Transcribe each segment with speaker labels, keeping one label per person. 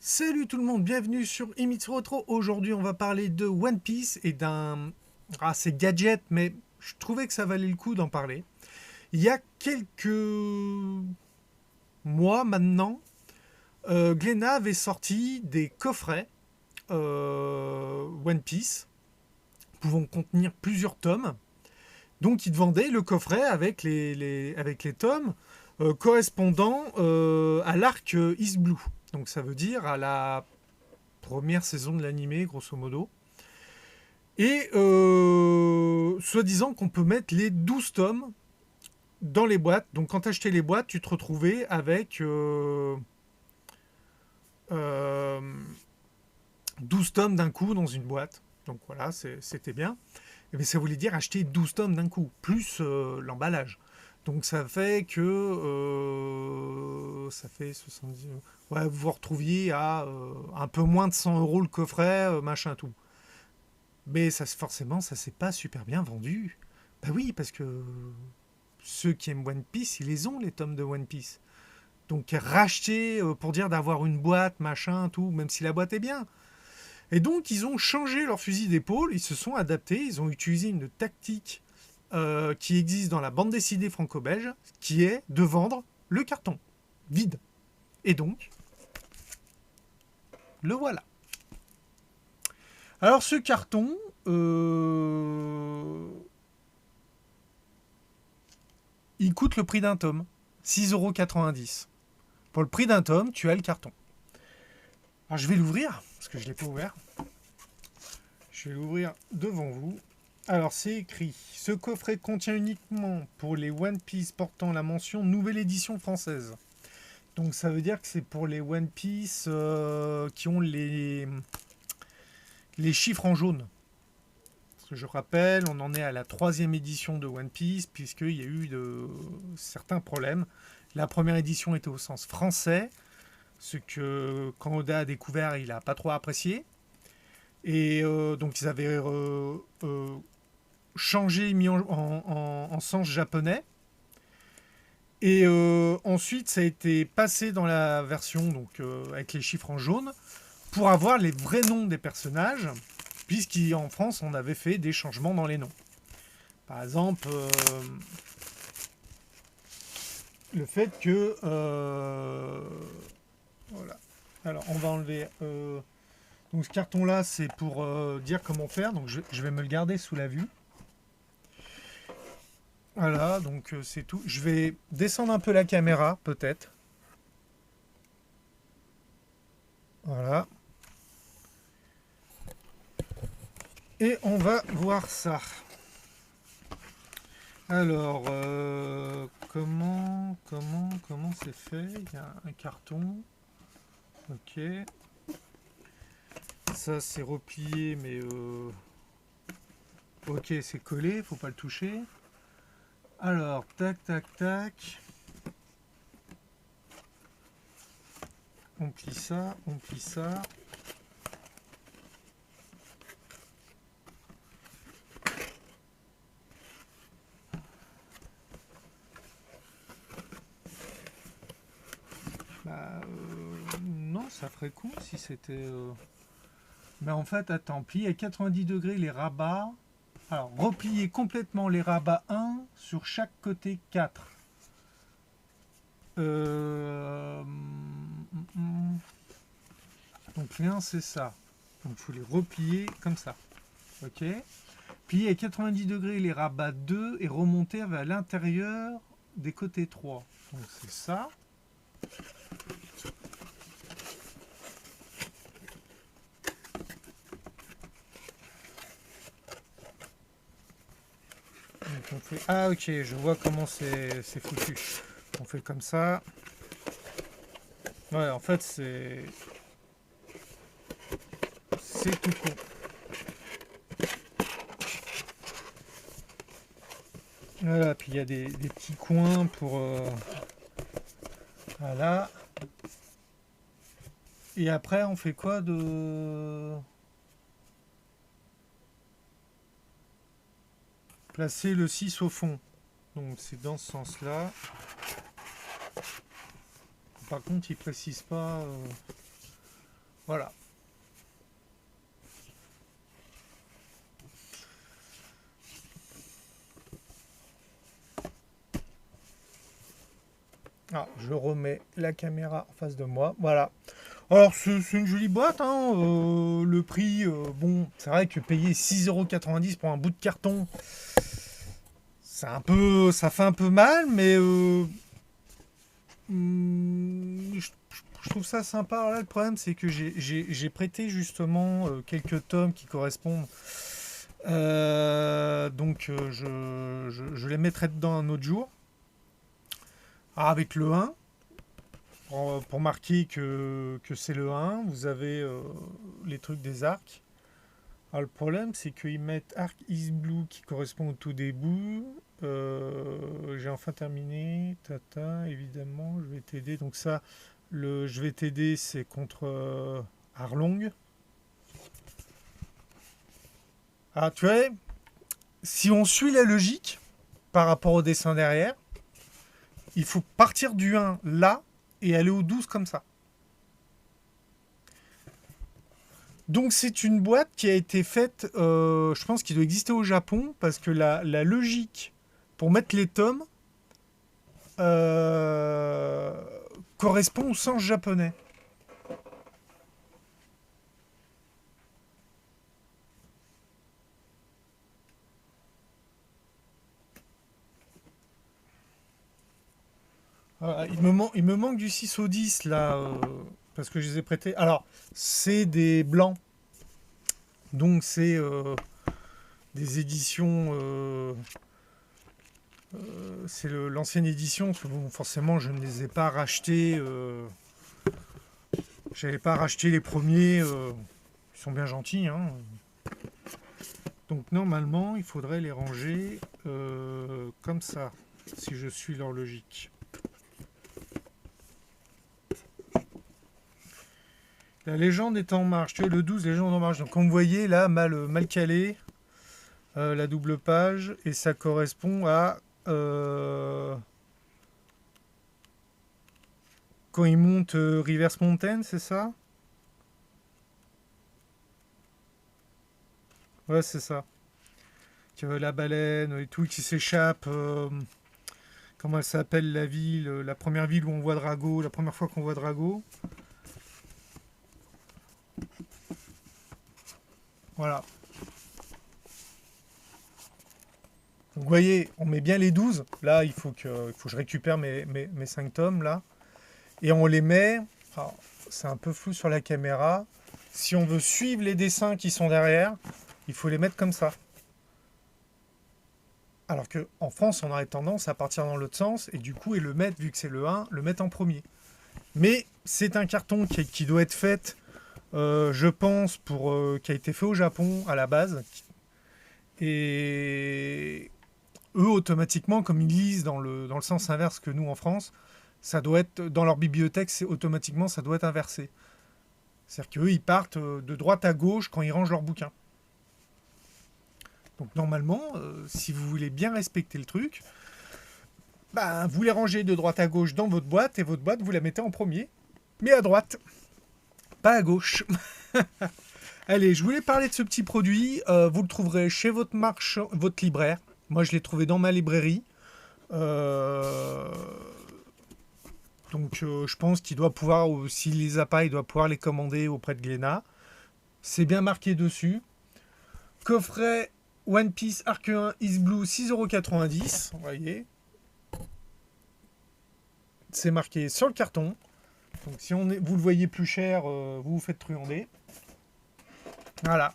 Speaker 1: Salut tout le monde, bienvenue sur Imitsu Retro. Aujourd'hui, on va parler de One Piece et d'un... Ah, c'est gadget, mais je trouvais que ça valait le coup d'en parler. Il y a quelques mois maintenant, Glénat avait sorti des coffrets One Piece pouvant contenir plusieurs tomes. Donc, il te vendait le coffret avec avec les tomes correspondant à l'arc East Blue. Donc, ça veut dire à la première saison de l'animé, grosso modo. Et soi-disant qu'on peut mettre les 12 tomes dans les boîtes. Donc quand tu achetais les boîtes, tu te retrouvais avec euh, 12 tomes d'un coup dans une boîte. Donc voilà, c'était bien. Et bien, ça voulait dire acheter 12 tomes d'un coup, plus l'emballage. Donc ça fait que ça fait 70. Ouais, vous vous retrouviez à un peu moins de 100 euros le coffret, machin tout. Mais ça, forcément, ça s'est pas super bien vendu. Bah oui, parce que ceux qui aiment One Piece, ils les ont, les tomes de One Piece. Donc racheter pour dire d'avoir une boîte, machin, tout, même si la boîte est bien. Et donc ils ont changé leur fusil d'épaule, ils se sont adaptés, ils ont utilisé une tactique qui existe dans la bande dessinée franco-belge, qui est de vendre le carton vide. Et donc, le voilà. Alors ce carton, il coûte le prix d'un tome, 6,90 €. Pour le prix d'un tome, tu as le carton. Alors je vais l'ouvrir, parce que je ne l'ai pas ouvert. Je vais l'ouvrir devant vous. Alors c'est écrit, ce coffret contient uniquement pour les One Piece portant la mention nouvelle édition française. Donc ça veut dire que c'est pour les One Piece qui ont les chiffres en jaune. Parce que je rappelle, on en est à la 3e édition de One Piece, puisqu'il y a eu certains problèmes. La première édition était au sens français, ce que quand Oda a découvert, il n'a pas trop apprécié. Et donc ils avaient changé, mis en sens japonais. Et ensuite, ça a été passé dans la version donc, avec les chiffres en jaune pour avoir les vrais noms des personnages, puisqu'en France, on avait fait des changements dans les noms. Par exemple, le fait que... voilà. Alors, on va enlever... donc, ce carton-là, c'est pour dire comment faire. Donc, je vais me le garder sous la vue. Voilà, donc c'est tout. Je vais descendre un peu la caméra, peut-être. Voilà. Et on va voir ça. Alors, comment c'est fait? Il y a un carton. Ok. Ça, c'est replié, mais... ok, c'est collé, faut pas le toucher. Alors, tac, tac, tac. On plie ça, on plie ça. Bah, non, ça ferait cool si c'était... Mais en fait, attends, plier à 90 degrés les rabats. Alors, replier complètement les rabats 1 sur chaque côté 4. Donc, les 1, c'est ça. Donc, il faut les replier comme ça. Ok. Plier à 90 degrés les rabats 2 et remonter vers l'intérieur des côtés 3. Donc, c'est ça. Donc on fait... Ah ok, je vois comment c'est foutu. On fait comme ça. Ouais, en fait c'est tout con. Voilà, puis il y a des petits coins pour... voilà. Et après, on fait quoi de... Placer le 6 au fond. Donc c'est dans ce sens-là. Par contre, il précise pas... Voilà. Ah, je remets la caméra en face de moi. Voilà. Alors, c'est une jolie boîte, hein. Le prix, bon, c'est vrai que payer 6,90 € pour un bout de carton, ça fait un peu mal, mais je trouve ça sympa. Alors là, le problème, c'est que j'ai prêté justement quelques tomes qui correspondent. Donc, je les mettrai dedans un autre jour. Ah, avec le 1, pour marquer que c'est le 1, vous avez les trucs des arcs. Alors, le problème, c'est qu'ils mettent Arc is Blue qui correspond au tout début. J'ai enfin terminé. Tata, évidemment, je vais t'aider. Donc, ça, je vais t'aider, c'est contre Arlong. Ah, tu vois, si on suit la logique par rapport au dessin derrière, il faut partir du 1 là et aller au 12 comme ça. Donc c'est une boîte qui a été faite, je pense qu'il doit exister au Japon, parce que la logique pour mettre les tomes euh, correspond au sens japonais. Il me manque du 6 au 10 là, parce que je les ai prêtés. Alors, c'est des blancs, donc c'est des éditions. C'est l'ancienne édition, parce que bon, forcément je ne les ai pas rachetés. J'avais pas racheté les premiers. Ils sont bien gentils, hein. Donc normalement il faudrait les ranger comme ça, si je suis leur logique. La légende est en marche. Tu vois, le 12, légende en marche. Donc comme vous voyez là, mal calé, la double page, et ça correspond à quand il monte Reverse Mountain, c'est ça? Ouais, c'est ça. Que la baleine et tout qui s'échappe. Comment elle s'appelle la ville? La première ville où on voit Drago, la première fois qu'on voit Drago. Voilà. Donc, vous voyez, on met bien les 12. Là, il faut que je récupère mes 5 tomes là. Et on les met. Alors, c'est un peu flou sur la caméra. Si on veut suivre les dessins qui sont derrière, il faut les mettre comme ça. Alors qu'en France, on aurait tendance à partir dans l'autre sens et du coup, et le mettre, vu que c'est le 1, le mettre en premier. Mais c'est un carton qui doit être fait, je pense, qui a été fait au Japon à la base. Et eux, automatiquement, comme ils lisent dans le sens inverse que nous en France, ça doit être dans leur bibliothèque, automatiquement, ça doit être inversé. C'est-à-dire qu'eux, ils partent de droite à gauche quand ils rangent leurs bouquins. Donc normalement, si vous voulez bien respecter le truc, bah, vous les rangez de droite à gauche dans votre boîte et votre boîte, vous la mettez en premier, mais à droite, pas à gauche. Allez, je voulais parler de ce petit produit. Vous le trouverez chez votre libraire. Moi, je l'ai trouvé dans ma librairie. Euh, donc, je pense qu'il doit pouvoir, s'il les a pas, il doit pouvoir les commander auprès de Glénat. C'est bien marqué dessus. Coffret One Piece Arc 1 Is Blue 6,90 €. Vous voyez. C'est marqué sur le carton. Donc si vous le voyez plus cher, vous vous faites truander. Voilà.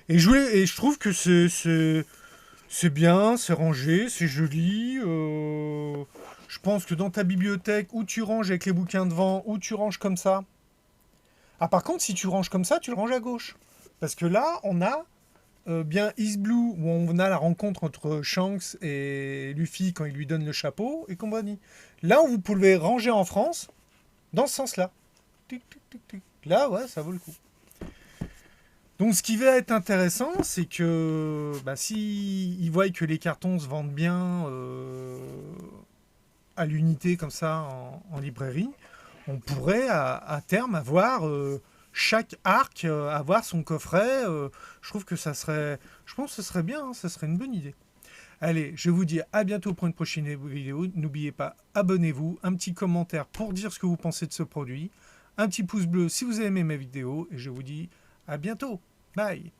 Speaker 1: Et je trouve que c'est bien, c'est rangé, c'est joli. Je pense que dans ta bibliothèque, où tu ranges avec les bouquins devant, où tu ranges comme ça. Ah, par contre, si tu ranges comme ça, tu le ranges à gauche. Parce que là, on a bien Is Blue, où on a la rencontre entre Shanks et Luffy quand il lui donne le chapeau et compagnie. Là où vous pouvez ranger en France, dans ce sens-là. Tic, tic, tic, tic. Là, ouais, ça vaut le coup. Donc, ce qui va être intéressant, c'est que bah, si ils voient que les cartons se vendent bien à l'unité comme ça en librairie, on pourrait à terme avoir chaque arc avoir son coffret. Je trouve que je pense que ce serait bien, hein, ça serait une bonne idée. Allez, je vous dis à bientôt pour une prochaine vidéo. N'oubliez pas, abonnez-vous, un petit commentaire pour dire ce que vous pensez de ce produit, un petit pouce bleu si vous avez aimé ma vidéo, et je vous dis à bientôt. Bye.